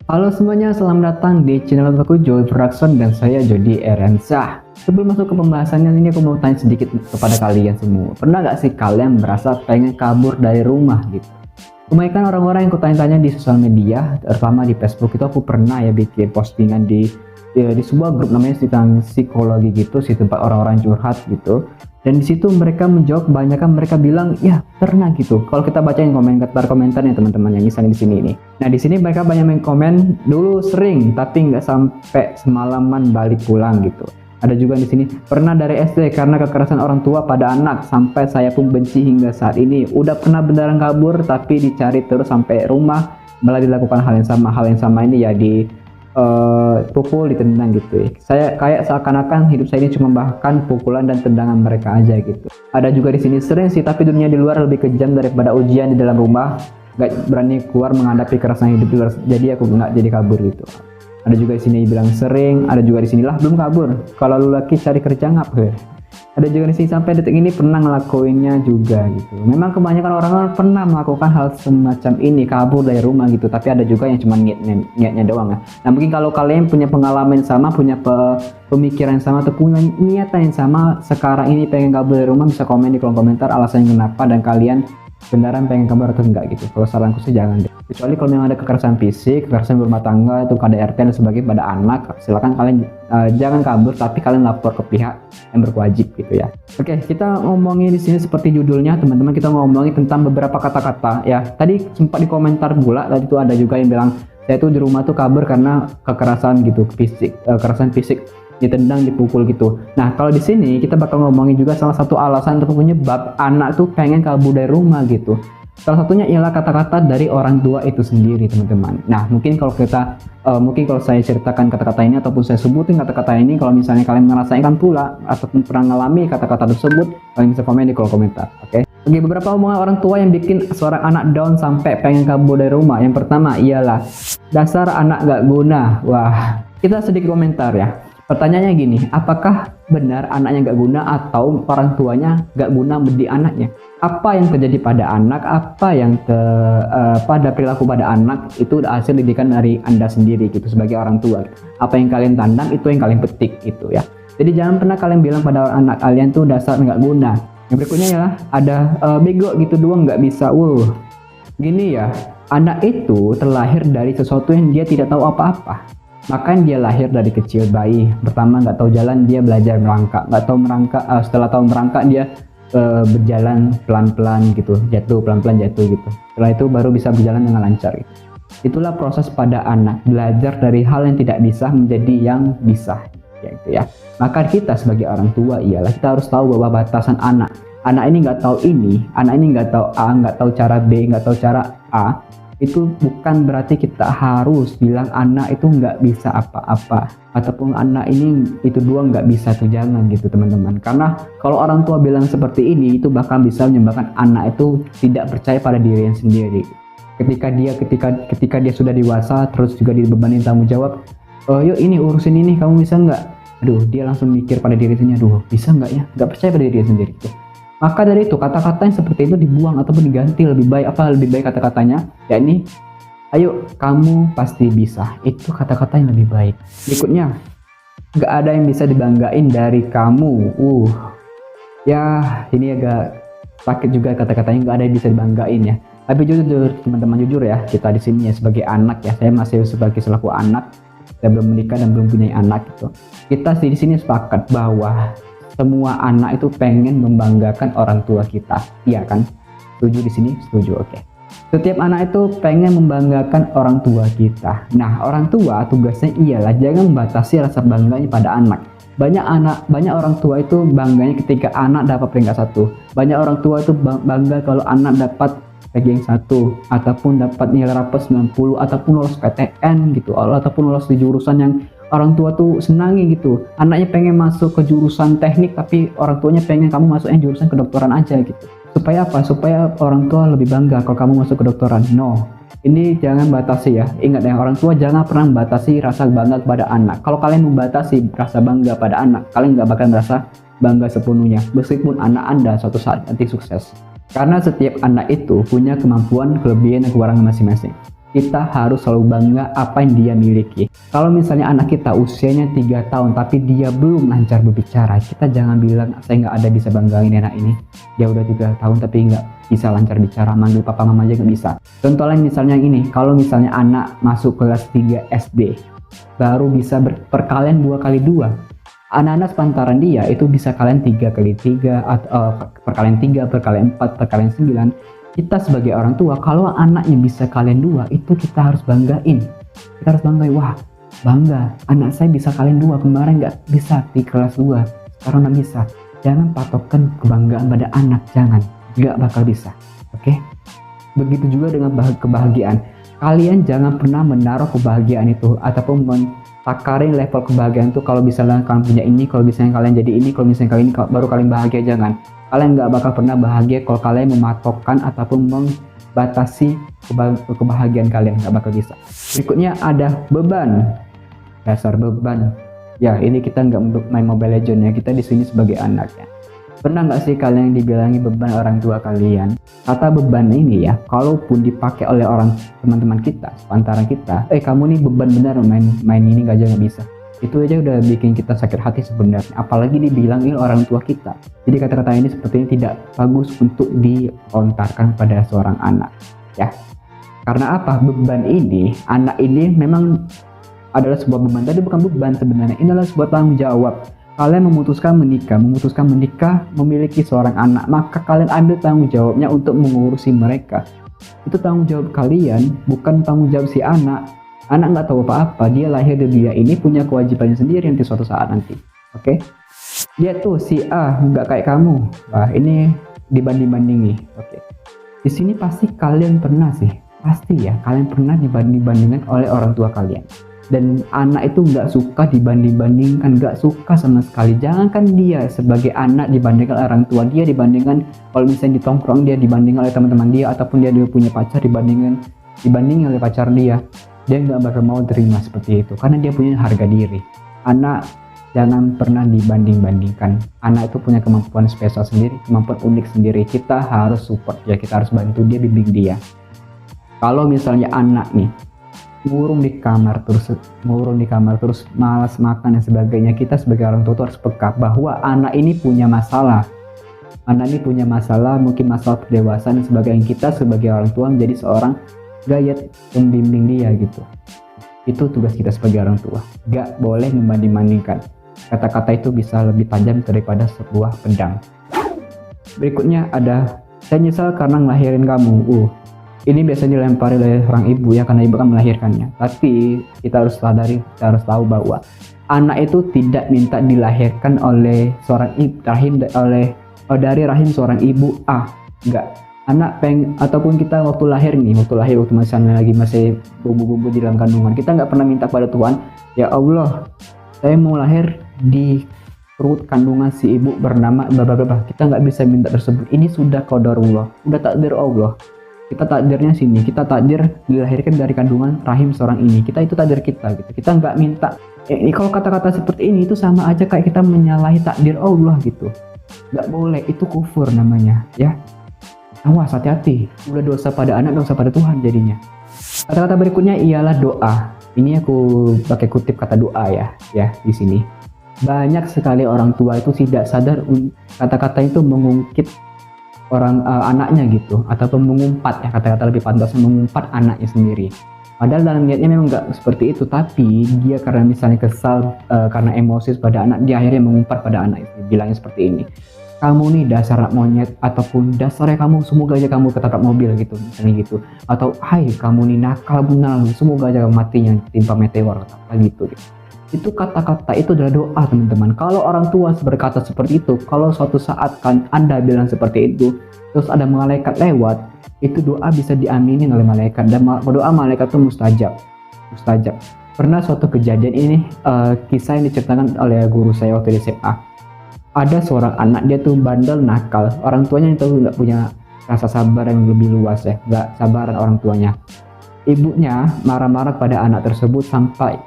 Halo semuanya, selamat datang di channel aku Joy Production dan saya Jody Erensyah. Sebelum masuk ke pembahasannya ini aku mau tanya sedikit kepada kalian semua. Pernah gak sih kalian merasa pengen kabur dari rumah gitu? Kebanyakan orang-orang yang kutanya-tanya di sosial media, terutama di Facebook itu aku pernah ya bikin postingan di sebuah grup namanya tentang psikologi gitu, sih tempat orang-orang curhat gitu. Dan di situ mereka menjawab, kebanyakan mereka bilang ya pernah gitu. Kalau kita bacain komentarnya teman-teman yang misalnya di sini nih. Nah di sini mereka banyak yang komen dulu sering tapi nggak sampai semalaman balik pulang gitu. Ada juga di sini pernah dari SD karena kekerasan orang tua pada anak sampai saya pun benci hingga saat ini. Udah pernah beneran kabur tapi dicari terus sampai rumah malah dilakukan hal yang sama. Hal yang sama ini ya pukul, ditendang gitu ya. Saya kayak seakan-akan hidup saya ini cuma bahkan pukulan dan tendangan mereka aja gitu. Ada juga di sini sering sih tapi dunia di luar lebih kejam daripada ujian di dalam rumah. Gak berani keluar menghadapi kekerasan hidup di luar, jadi aku nggak jadi kabur gitu. Ada juga di sini bilang sering, ada juga di sinilah belum kabur. Kalau lu laki cari kerja ngap. Ada juga di sini sampai detik ini pernah ngelakuinnya juga gitu. Memang kebanyakan orang pernah melakukan hal semacam ini, kabur dari rumah gitu. Tapi ada juga yang cuma niatnya doang ya. Nah mungkin kalau kalian punya pengalaman yang sama, punya pemikiran yang sama, atau punya niatan yang sama, sekarang ini pengen kabur dari rumah, bisa komen di kolom komentar alasannya kenapa dan kalian beneran pengen kabur atau enggak gitu. Kalau saranku sih jangan deh. Kecuali kalau memang ada kekerasan fisik, kekerasan rumah tangga, itu KDRT dan sebagainya pada anak, silakan kalian jangan kabur, tapi kalian lapor ke pihak yang berwajib gitu ya. Oke, kita ngomongin di sini seperti judulnya teman-teman, kita ngomongin tentang beberapa kata-kata ya. Tadi sempat di komentar pula, tadi tuh ada juga yang bilang saya tuh di rumah tuh kabur karena kekerasan gitu, kekerasan fisik, ditendang, dipukul gitu. Nah kalau di sini kita bakal ngomongin juga salah satu alasan atau penyebab anak tuh pengen kabur dari rumah gitu. Salah satunya ialah kata-kata dari orang tua itu sendiri teman-teman. Nah mungkin kalau saya ceritakan kata-kata ini ataupun saya sebutin kata-kata ini, kalau misalnya kalian merasakan pula ataupun pernah mengalami kata-kata tersebut, kalian bisa komen di kolom komentar. Oke. Beberapa omongan orang tua yang bikin seorang anak down sampai pengen kabur dari rumah. Yang pertama ialah dasar anak gak guna. Wah, kita sedikit komentar ya. Pertanyaannya gini, apakah benar anaknya gak guna atau orang tuanya gak guna mendidik anaknya? Apa yang terjadi pada anak, apa yang pada perilaku pada anak itu hasil didikan dari Anda sendiri gitu sebagai orang tua. Apa yang kalian tanam itu yang kalian petik gitu ya. Jadi jangan pernah kalian bilang pada anak kalian tuh dasar nggak guna. Yang berikutnya ya ada bego gitu doang nggak bisa. Gini ya, anak itu terlahir dari sesuatu yang dia tidak tahu apa-apa. Makanya dia lahir dari kecil bayi. Pertama nggak tahu jalan, dia belajar merangkak. Nggak tahu merangkak, setelah tahu merangkak dia berjalan pelan-pelan gitu, jatuh pelan-pelan jatuh gitu. Setelah itu baru bisa berjalan dengan lancar gitu. Itulah proses pada anak, belajar dari hal yang tidak bisa menjadi yang bisa gitu ya. Maka kita sebagai orang tua ialah kita harus tahu bahwa batasan anak. Anak ini nggak tahu ini, anak ini nggak tahu A, nggak tahu cara B, nggak tahu cara A. Itu bukan berarti kita harus bilang anak itu nggak bisa apa-apa ataupun anak ini itu doang nggak bisa, tuh jangan gitu teman-teman. Karena kalau orang tua bilang seperti ini itu bahkan bisa menyebabkan anak itu tidak percaya pada dirinya sendiri. Ketika dia sudah dewasa terus juga dibebani tanggung jawab, yuk ini urusin ini kamu bisa nggak? Aduh, dia langsung mikir pada dirinya, aduh bisa nggak ya? Nggak percaya pada dirinya sendiri. Maka dari itu kata-kata yang seperti itu dibuang ataupun diganti lebih baik kata-katanya, yakni ayo kamu pasti bisa. Itu kata-kata yang lebih baik. Berikutnya, nggak ada yang bisa dibanggain dari kamu. Ya ini agak sakit juga kata-katanya, nggak ada yang bisa dibanggain ya. Tapi jujur teman-teman, jujur ya, kita di sini ya sebagai anak ya, saya masih sebagai selaku anak, saya belum menikah dan belum punya anak gitu. Kita di sini sepakat bahwa semua anak itu pengen membanggakan orang tua kita, iya kan? Setuju di sini? Setuju, oke. Setiap anak itu pengen membanggakan orang tua kita. Nah, orang tua tugasnya ialah jangan membatasi rasa bangganya pada anak. Banyak orang tua itu bangganya ketika anak dapat peringkat 1. Banyak orang tua itu bangga kalau anak dapat ranking 1 ataupun dapat nilai rapot 90 ataupun lolos PTN gitu, ataupun lolos di jurusan yang orang tua tuh senangi gitu. Anaknya pengen masuk ke jurusan teknik tapi orang tuanya pengen kamu masuknya jurusan kedokteran aja gitu. Supaya apa? Supaya orang tua lebih bangga kalau kamu masuk kedokteran. No, ini jangan batasi ya. Ingat ya, orang tua jangan pernah membatasi rasa bangga kepada anak. Kalau kalian membatasi rasa bangga pada anak, kalian nggak bakal merasa bangga sepenuhnya meskipun anak Anda suatu saat nanti sukses. Karena setiap anak itu punya kemampuan, kelebihan, dan kekurangan masing-masing. kita harus selalu bangga apa yang dia miliki. Kalau misalnya anak kita usianya 3 tahun tapi dia belum lancar berbicara, kita jangan bilang saya nggak ada bisa banggain anak ini. Dia udah 3 tahun tapi nggak bisa lancar bicara, manggil papa mama aja nggak bisa. Contoh lain misalnya ini, kalau misalnya anak masuk kelas 3 SD, baru bisa perkalian 2x2. Anak-anak sepantaran dia itu bisa kalian 3x3 atau perkalian 3, perkalian 4, perkalian 9. Kita sebagai orang tua, kalau anaknya bisa kalian 2, itu kita harus banggain. Kita harus banggain, wah bangga, anak saya bisa kalian 2, kemarin nggak bisa di kelas 2, sekarang nggak bisa. Jangan patokkan kebanggaan pada anak, jangan, nggak bakal bisa. Oke? Begitu juga dengan kebahagiaan. Kalian jangan pernah menaruh kebahagiaan itu ataupun takarin level kebahagiaan itu. Kalau misalnya kalian punya ini, kalau misalnya kalian jadi ini, kalau misalnya kalian ini baru kalian bahagia, jangan. Kalian nggak bakal pernah bahagia kalau kalian mematokkan ataupun membatasi kebahagiaan kalian, nggak bakal bisa. Berikutnya ada beban. Dasar beban. Ya, ini kita nggak main Mobile Legends ya, kita di sini sebagai anak ya. Pernah nggak sih kalian dibilangi beban orang tua kalian? Kata beban ini ya, kalaupun dipakai oleh orang teman-teman kita, sepantaran kita, kamu nih beban benar, main ini nggak aja nggak bisa. Itu aja udah bikin kita sakit hati sebenarnya. Apalagi dibilangin orang tua kita. Jadi kata-kata ini sepertinya tidak bagus untuk dilontarkan pada seorang anak, ya. Karena apa? Beban ini, anak ini memang adalah sebuah beban. Tadi bukan beban sebenarnya, ini adalah sebuah tanggung jawab. Kalian memutuskan menikah, memiliki seorang anak, maka kalian ambil tanggung jawabnya untuk mengurusi mereka. Itu tanggung jawab kalian, bukan tanggung jawab si anak. Anak nggak tahu apa-apa, dia lahir di dunia ini punya kewajibannya sendiri nanti suatu saat nanti. Oke? Dia tuh si A nggak kayak kamu. Wah, ini dibanding-bandingi. Oke. Di sini pasti kalian pernah sih, pasti ya, kalian pernah dibanding-bandingkan oleh orang tua kalian. Dan anak itu nggak suka dibanding-bandingkan, nggak suka sama sekali. Jangankan dia sebagai anak dibandingkan orang tua, dia dibandingkan kalau misalnya di tongkrong, dia dibandingkan oleh teman-teman dia, ataupun dia punya pacar dibandingin oleh pacar dia nggak bakal mau terima seperti itu, karena dia punya harga diri. Anak jangan pernah dibanding-bandingkan. Anak itu punya kemampuan spesial sendiri, kemampuan unik sendiri. Kita harus support ya, kita harus bantu dia, bimbing dia. Kalau misalnya anak nih ngurung di kamar terus malas makan dan sebagainya, kita sebagai orang tua harus peka bahwa anak ini punya masalah. Anak ini punya masalah, mungkin masalah pendewasaan dan sebagainya. Kita sebagai orang tua menjadi seorang guide, membimbing dia gitu. Itu tugas kita sebagai orang tua. Gak boleh membanding-bandingkan. Kata-kata itu bisa lebih tajam daripada sebuah pedang. Berikutnya ada, saya nyesal karena ngelahirin kamu. Ini biasanya dilempari oleh orang ibu ya, karena ibu kan melahirkannya. Tapi kita harus sadari, kita harus tahu bahwa anak itu tidak minta dilahirkan oleh seorang ibu, dari rahim seorang ibu enggak. Anak ataupun kita waktu lahir misalnya masih bumbu-bumbu di dalam kandungan, kita nggak pernah minta pada Tuhan, ya Allah, saya mau lahir di perut kandungan si ibu bernama bla. Kita nggak bisa minta tersebut. Ini sudah qadarullah, udah takdir Allah. Kita takdirnya sini, kita takdir dilahirkan dari kandungan rahim seorang ini. Kita itu takdir kita gitu. Kita nggak minta. Ini kalau kata-kata seperti ini itu sama aja kayak kita menyalahi takdir Allah gitu. Nggak boleh, itu kufur namanya ya. Awas, hati-hati, udah dosa pada anak, dosa pada Tuhan jadinya. Kata-kata berikutnya ialah doa. Ini aku pakai kutip kata doa ya di sini. Banyak sekali orang tua itu tidak sadar kata-kata itu mengungkit anaknya gitu, ataupun mengumpat ya, kata-kata lebih pantas, mengumpat anaknya sendiri. Padahal dalam niatnya memang nggak seperti itu, tapi dia karena misalnya kesal karena emosi pada anak, dia akhirnya mengumpat pada anak itu, bilangnya seperti ini. Kamu nih dasar anak monyet, ataupun dasarnya kamu, semoga aja kamu ketabrak mobil gitu, misalnya gitu. Atau hai kamu nih nakal benar, semoga aja kamu matinya timpa meteor atau gitu. Itu kata-kata itu adalah doa teman-teman. Kalau orang tua berkata seperti itu, kalau suatu saat kan Anda bilang seperti itu, terus ada malaikat lewat, itu doa bisa diaminin oleh malaikat, dan doa malaikat itu mustajab. Pernah suatu kejadian ini, kisah yang diceritakan oleh guru saya waktu di SMA. Ada seorang anak, dia tuh bandel, nakal. Orang tuanya itu nggak punya rasa sabar yang lebih luas ya, nggak sabaran orang tuanya. Ibunya marah-marah pada anak tersebut sampai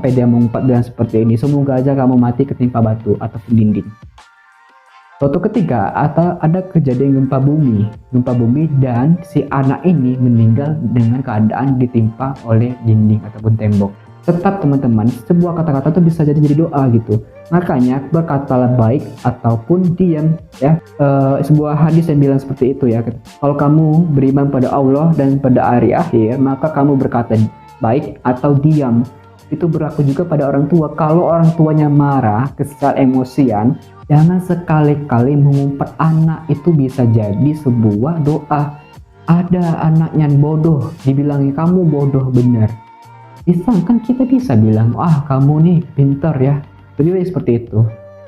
dia mengumpat dengan seperti ini, semoga aja kamu mati ketimpa batu ataupun dinding. Foto ketiga, atau ada kejadian gempa bumi dan si anak ini meninggal dengan keadaan ditimpa oleh dinding ataupun tembok. Tetap teman-teman, sebuah kata-kata itu bisa jadi doa gitu. Makanya berkatalah baik ataupun diam ya. Sebuah hadis yang bilang seperti itu ya. Kalau kamu beriman pada Allah dan pada hari akhir, maka kamu berkata baik atau diam. Itu berlaku juga pada orang tua. Kalau orang tuanya marah, kesal, emosian, jangan sekali-kali mengumpat anak. Itu bisa jadi sebuah doa. Ada anaknya bodoh, dibilangin kamu bodoh bener. Bisa kan kita bisa bilang, kamu nih pintar ya. Jadi seperti itu.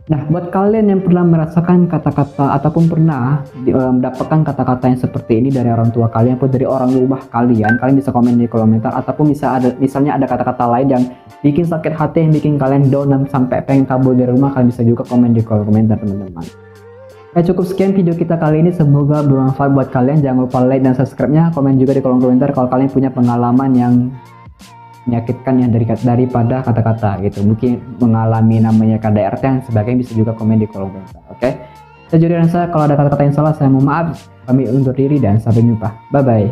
Nah, buat kalian yang pernah merasakan kata-kata ataupun pernah mendapatkan kata-kata yang seperti ini dari orang tua kalian atau dari orang rumah kalian bisa komen di komentar, ataupun misalnya ada kata-kata lain yang bikin sakit hati, yang bikin kalian down sampai pengen kabur dari rumah, kalian bisa juga komen di kolom komentar teman-teman. Cukup sekian video kita kali ini, semoga bermanfaat buat kalian. Jangan lupa like dan subscribe-nya, komen juga di kolom komentar kalau kalian punya pengalaman yang menyakitkan yang daripada kata-kata gitu, mungkin mengalami namanya KDRT dan sebagainya, bisa juga komen di kolom komentar. Oke, saya Jody Ransa, kalau ada kata-kata yang salah saya mohon maaf, kami undur diri dan sampai jumpa, bye bye.